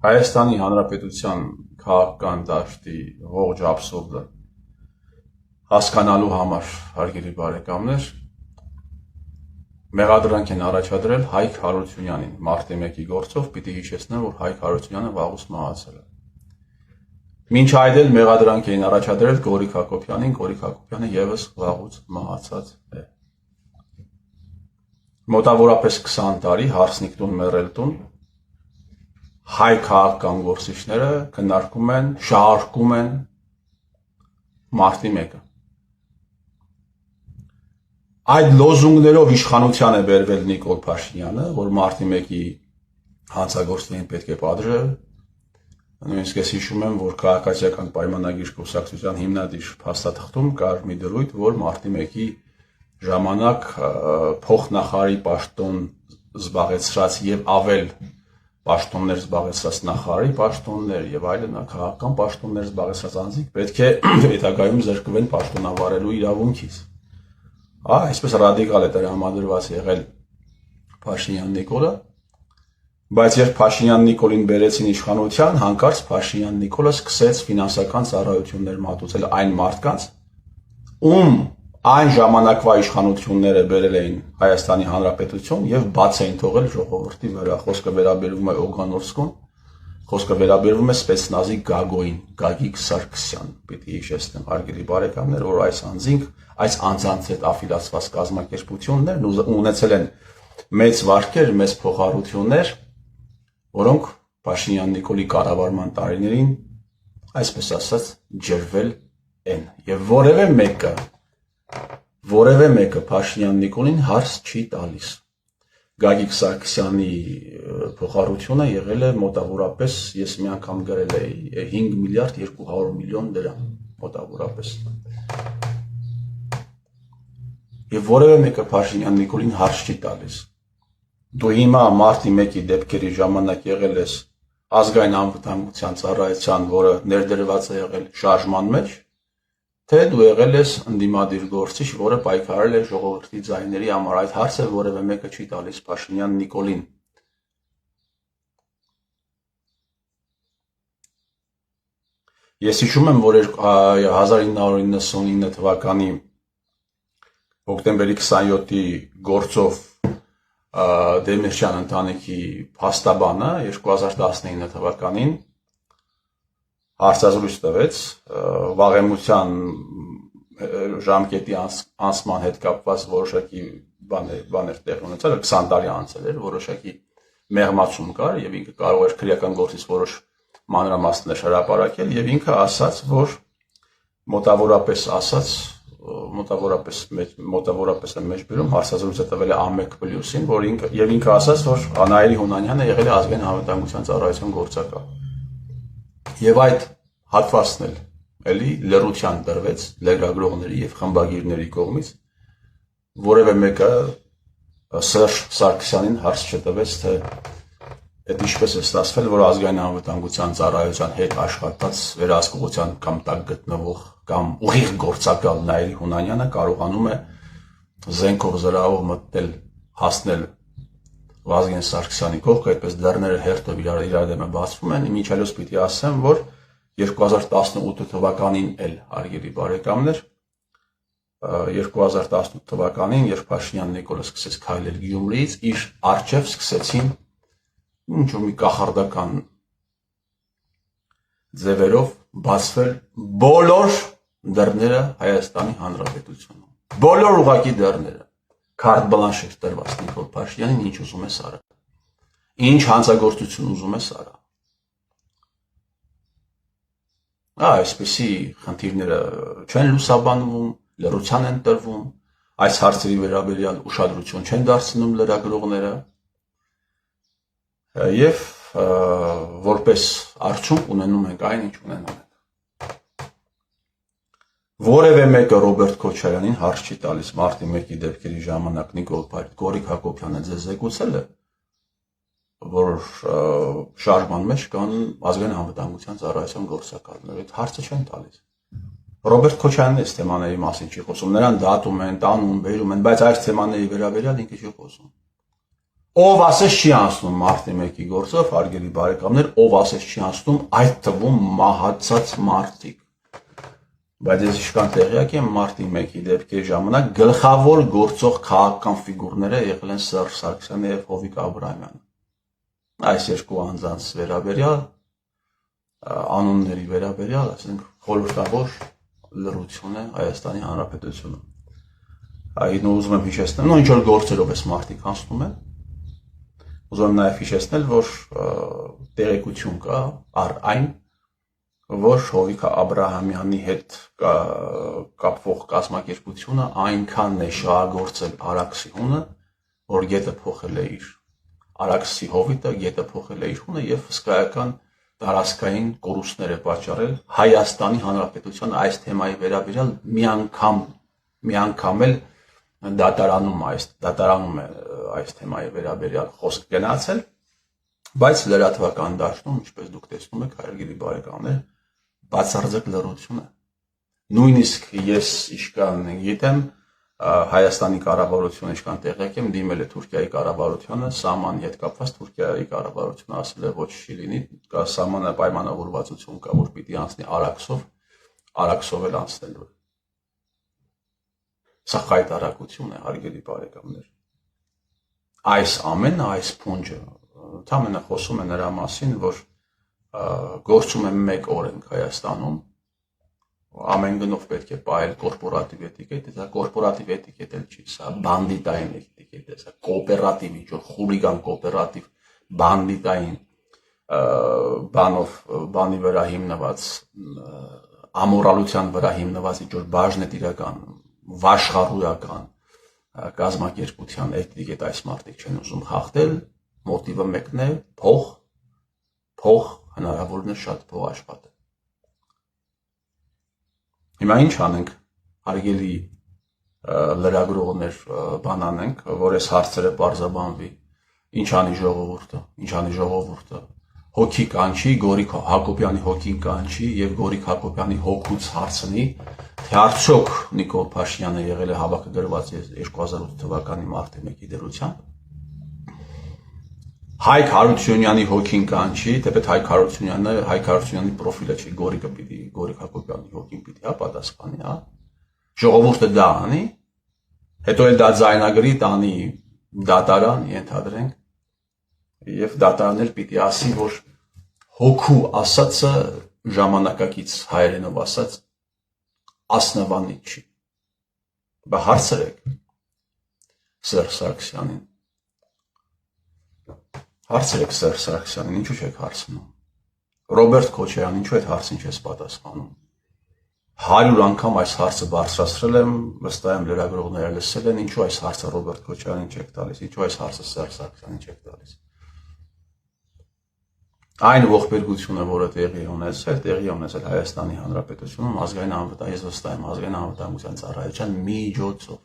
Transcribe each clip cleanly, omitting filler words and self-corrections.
Հայաստանի Հանրապետության քաղաքական դաշտի ողջ աբսուրդը հասկանալու համար, հարգելի բարեկամներ, մեղադրանք են առաջադրել Հայկ Հարությունյանին, մարտի 1-ի գործով պիտի հիշեցնեմ, որ Հայկ Հարությունյանը վաղուց մահացել է։ Մինչ այդ էլ մեղադրանք էին առաջադրել Գորիկ Հակոբյանին, Գորիկ Հակոբյանը ևս վաղուց մահացած է։ Մոտավորապես 20 տարի հարսնիկ տուն մեռել տուն հայ քաղաքական գործիչները քննարկում են, շահարկում են մարտի 1-ը։ Այդ լոզունգներով իշխանության է բերվել Նիկոլ Փաշինյանը, որ մարտի 1-ի հանցագործներին պետք է պատժել։ Նույնիսկ ես հիշում եմ, որ քաղաքացիական պայմանագիր կուսակցության հիմնադիր փաստաթղթում կար մի դրույթ, որ մարտի 1-ի ժամանակ փոխնախարարի պաշտոն զբաղեցրած եւ ավել պաշտոններ զբաղեցրած նախարարի պաշտոններ եւ այլն քաղաքական պաշտոններ զբաղեցրած անձինք պետք է հետագայում զրկվեն պաշտոնավարելու իրավունքից։ Այսպես ռադիկալ է տրամադրված եղել Փաշինյան Նիկոլը, բայց երբ Փաշինյան Նիկոլին բերեցին իշխանության, հանկարծ Փաշինյան Նիկոլը սկսեց ֆինանսական ծառայություններ մատուցել այն մարդկանց, ում այն ժամանակվա իշխանությունները բերել էին Հայաստանի Հանրապետություն եւ բաց էին թողել ժողովրդի վրա։ Խոսքը վերաբերվում է Օգանովսկուն, խոսքը վերաբերվում է Սպեցնազի Գագոին, Գագիկ Սարգսյան։ Պիտի հիշեցնեմ, հարգելի բարեկամներ, որ այս անձինք, այս անձանց հետ աֆիլացված կազմակերպություններն ունեցել են մեծ վարկեր, մեծ փոխհարություններ, որոնք Փաշինյան Նիկոլի կառավարման տարիներին, այսպես ասած, ջրվել են եւ որևէ մեկը Փաշինյան Նիկոլին հարց չի տալիս։ Գագիկ Սարգսյանի փոխհարությունը եղել է մոտավորապես, ես մի անգամ գրել էի 5 միլիարդ 200 միլիոն դրամ մոտավորապես։ Եվ որևէ մեկը Փաշինյան Նիկոլին հարց չի տալիս։ Դու հիմա մարտի 1-ի դեպքերի ժամանակ եղել ես ազգային անվտանգության ծառայության, որը ներդրված է եղել շարժման մեջ, թե դու եղել ես ընդդիմադիր գործիչ, որը պայքարել է ժողովրդի ձայների համար։ Այդ հարցը որևէ մեկը չի տալիս Փաշինյան Նիկոլին։ Ես հիշում եմ, որ 1999 թվականի հոկտեմբերի 27-ի գործով Դեմիրճյան ընտանիքի փաստաբանը 2019 թվականին հարցազրույց տվեց վաղեմության ժամկետի անցման հետ կապված որոշակի բաներ տեղի ունեցել, 20 տարի անցել էր, որոշակի մեղմացում կար եւ ինքը կարող էր քրեական գործից որոշ մանրամասներ հրապարակել եւ ինքը ասաց, որ մոտավորապես մեջբերում հարցազրույցը տվել է A1+-ին, որ ինքը ասաց, որ Անահելի Հունանյանը եղել է ազգային անվտանգության ծառայության գործակալ։ Եվ այդ հատվածն էլ էլի լռության տրվեց լրագրողների եւ խմբագիրների կողմից, որևէ մեկը Սերժ Սարգսյանին հարց չտվեց, թե այդ ինչպես է ստացվել, որ ազգային անվտանգության ծառայության հետ աշխատած վերահսկողության կամ տակ գտնվող կամ ուղիղ գործակալ Նահելի Հունանյանը կարողանում է զենքով զրահով մտնել, հասնել Վազգեն Սարգսյանի կողքը, այդպես դռները հերթով իրար դեմը բացվում են։ Ինչ այլոց պիտի ասեմ, որ 2018 թվականին էլ, հարգելի բարեկամներ, 2018 թվականին, երբ Փաշինյան Նիկոլը սկսեց քայլել Գյումրիից, իր առջև սկսեցին ինչ-որ մի կախարդական ձևերով բացվել բոլոր դռները Հայաստանի Հանրապետությունում։ Բոլոր ուղղակի դռները։ Քարտ բլանշ էր տրված Նիկոլ Փաշինյանին, ինչ ուզում ես արա։ Ինչ հանցագործություն ուզում ես արա։ Այսպեսի խնդիրները չեն լուսաբանվում, լռության են տրվում, այս հարցերի վերաբերյալ ուշադրություն չեն դարձնում լրագրողները եւ որպես արդյունք ունենում ենք այն, ինչ ունենում ենք։ Որևէ մեկը Ռոբերտ Քոչարյանին հարց չի տալիս մարտի 1-ի դեպքերի ժամանակ Գորիկ Հակոբյանը ձեզ զեկուցել է, որ շարժման մեջ կան ազգային անվտանգության ծառայության գործակալներ, այդ հարցը չեն տալիս։ Ռոբերտ Քոչարյանն այս թեմաների մասին չի խոսում, նրան դատում են, տանում, բերում են, բայց այս թեմաների վերաբերյալ ինքը չի խոսում։ ով ասես չի անցնում մարտի 1-ի գործով, հարգելի բարեկամներ, ով ասես չի անցնում, այդ թվում մահացած մարդիկ։ Բայց ես իշքան տեղյակ եմ մարտի 1-ի դեպքերի ժամանակ գլխավոր գործող քաղաքական ֆիգուրները եղել են Սերժ Սարգսյանը եւ Հովիկ Աբրահամյանը։ Այս երկու անձանց վերաբերյալ անունների վերաբերյալ, ասենք, խորհրդավոր լրություն է Հայաստանի Հանրապետությունում։ Այդ ուզում եմ հիշեցնել, ինչ որ գործերով էս մարդիկ անցնում են։ Ուզում եմ նաև հիշեցնել, որ տեղեկություն կա առ այն, որ Հովիկ Աբրահամյանի հետ կապվող կազմակերպությունը այնքան է շահագործել Արաքսի հունը, որ գետը փոխել է իր Արաքսի հովիտը, գետը փոխել է իր հունը եւ հսկայական տարածքային կորուստներ է պատճառել Հայաստանի Հանրապետության այս թեմայի վերաբերյալ միանգամ էլ դատարանում է այս թեմայի վերաբերյալ խոսք գնացել, բայց լրատվական դաշտում, ինչպես դուք տեսնում եք, հարգելի բարեկամներ, բացարձակ լռություն է։ Նույնիսկ ես իշքան գիտեմ, Հայաստանի կառավարությունը իշքան տեղյակ եմ, դիմել է Թուրքիայի կառավարությանը, սահմանի հետ կապված Թուրքիայի կառավարությունը ասել է ոչ չի լինի, կա սահմանը պայմանավորվածություն կա, որ պիտի անցնի Արաքսով էլ անցնելու է։ Սա խայտարակություն է, հարգելի բարեկամներ։ Այս ամենը, այս փունջը, ընդամենը խոսում է նրա մասին, որ գործում է մեկ օրենք Հայաստանում, ամեն գնով պետք է պահել կորպորատիվ էտիկետ, սա կորպորատիվ էտիկետ էլ չի, սա բանդիտային էտիկետ է, սա կոոպերատիվ, ինչ որ խուլիգան կոոպերատիվ, բանդիտային բանի վրա հիմնված, ամորալության վրա հիմնված ինչ որ բաժնետիրական, վաշխառույական կազմակերպության էտիկետ այս մարդիկ չեն ուզում խախտել, մոտիվը մեկն է, փող, հնարավորինս շատ փող աշխատել։ Հիմա ինչ անենք, հարգելի լրագրողներ, բան անենք, որ այս հարցերը պարզաբանվի, ինչ անի ժողովուրդը, հոգի կանչի, Գորիկ Հակոբյանի հոգին կանչի եւ Գորիկ Հակոբյանի հոգուց հարցնի, թե արդյոք Նիկոլ Փաշինյանը եղել է հավաքագրված 2008 թվականի մարտի 1-ի դրությամբ, Հայկ Հարությունյանի հոգին կանչի, թեպետ Հայկ Հարությունյանի պրոֆիլը չի, Գորիկ Հակոբյանի հոգին պիտի պատասխանի, հա։ Ժողովուրդը դա անի, հետո էլ դա ձայնագրի տանի դատարան, ենթադրենք, եւ դատարանն էլ պիտի ասի, որ հոգու ասածը ժամանակակից հայերենով ասած ասնավանի չի։ Բա հարցրեք Սերժ Սարգսյանին։ Հարցրեք Սերժ Սարգսյանին, ինչու չեք հարցնում։ Ռոբերտ Քոչարյան, ինչու այդ հարցին չես պատասխանում։ 100 անգամ այս հարցը բարձրացրել եմ, վստահ եմ լրագրողները լսել են, ինչու այս հարցը Ռոբերտ Քոչարյանին չեք տալիս, ինչու այս հարցը Սերժ Սարգսյանին չեք տալիս։ Այն ողբերգությունը, որը տեղի ունեցել Հայաստանի Հանրապետությունում ազգային անվտանգության, ես վստահ եմ ազգային անվտանգության ծառայության միջոցով,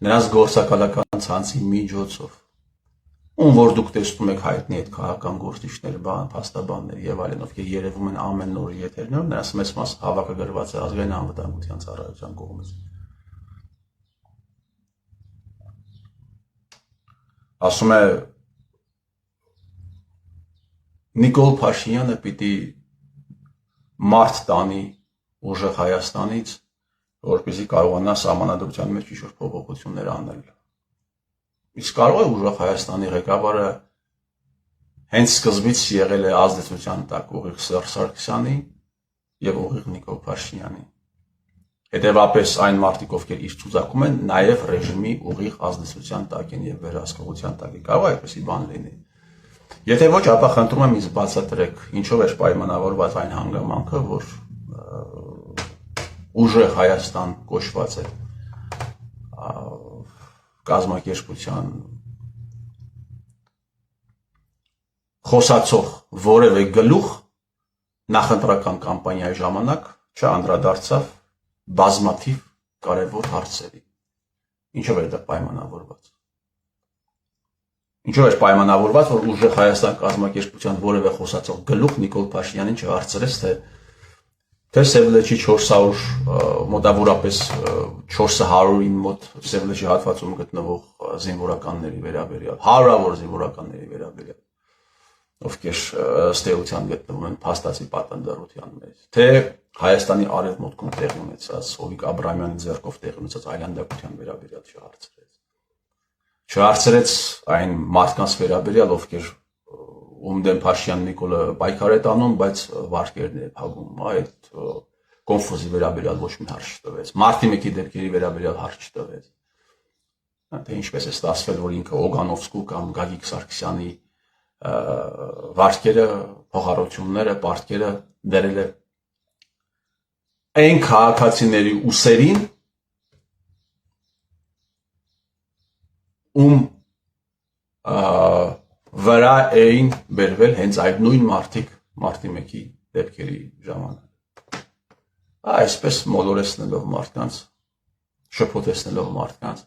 նրանց գործակալական ցանցի միջոցով, ում որ դուք տեսնում եք հայտնի այդ քաղաքական գործիչներ, փաստաբաններ եւ այլն, ովքեր երևում են ամեն օր եթերներում, նրանց մեծ մասը հավաքագրված է ազգային անվտանգության ծառայության կողմից։ Ասում է Նիկոլ Փաշինյանը պիտի մարդ տանի ուժեղ Հայաստանից, որպեսզի կարողանա սահմանադրության մեջ ինչ-որ փոփոխություններ անել։ Իսկ կարող է ուժեղ Հայաստանի ղեկավարը հենց սկզբից եղել է ազդեցության տակ ուղիղ Սերժ Սարգսյանի եւ ուղիղ Նիկոլ Փաշինյանի։ Հետևաբար այն մարդիկ, ովքեր իր ցուցակում են, նաեւ ռեժիմի ուղիղ ազդեցության տակ են եւ վերահսկողության տակ են։ Կարող է այդպեսի բան լինի։ Եթե ոչ, ապա խնդրում եմ ինձ բացատրեք, ինչով է պայմանավորված այն հանգամանքը, որ ուժեղ Հայաստան կոչված է կազմակերպության խոսացող որևէ գլուխ նախընտրական կամպանիայի ժամանակ չանդրադարձավ բազմաթիվ կարևոր հարցերի։ Ինչով է դա պայմանավորված։ Ինչով է պայմանավորված, որ ուժեղ Հայաստան կազմակերպության որևէ խոսացող գլուխ Նիկոլ Փաշինյանին չհարցրեց, թե Սևլեչի 400 մոտավորապես 400-ին մոտ Սևլեչի հատվածում գտնվող զինվորականների վերաբերյալ, հարյուրավոր զինվորականների վերաբերյալ, ովքեր ըստ էության գտնվում են փաստացի պատանդարության մեջ, թե Հայաստանի արևմուտքում տեղի ունեցած Հովիկ Աբրահամյանի ձեռքով տեղի ունեցած այլանդակության վերաբերյալ չհարցրեց այն մարդկանց վերաբերյալ, ովքեր ում դեմ Փաշինյան Նիկոլը պայքար է տանում, բայց վարկերն է փակում, այդ կոնֆուզի վերաբերյալ ոչ մի հարց չտվեց, Մարտի 1-ի դեպքերի վերաբերյալ հարց չտվեց, թե ինչպես է ստացվել, որ ինքը Օգանովսկու կամ Գագիկ Սարգսյանի վարկերը, փոխառությունները, պարտքերը դերել է այն քաղաքացիների ուսերին, ում վրա էին բերվել հենց այդ նույն մարդիկ Մարտի 1-ի դեպքերի ժամանակ։ Այսպես մոլորեցնելով մարդկանց, շփոթեցնելով մարդկանց,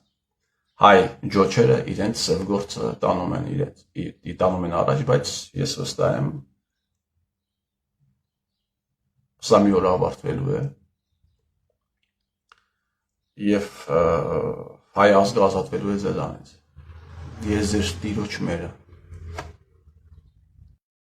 հայ ջոչերը իրենց սև գործը տանում են առաջ, բայց ես վստահ եմ, սա մի օր ավարտվելու է և հայ ազգը ազատվելու է ձեզանից։ Ես ձեր տիրոջ մերը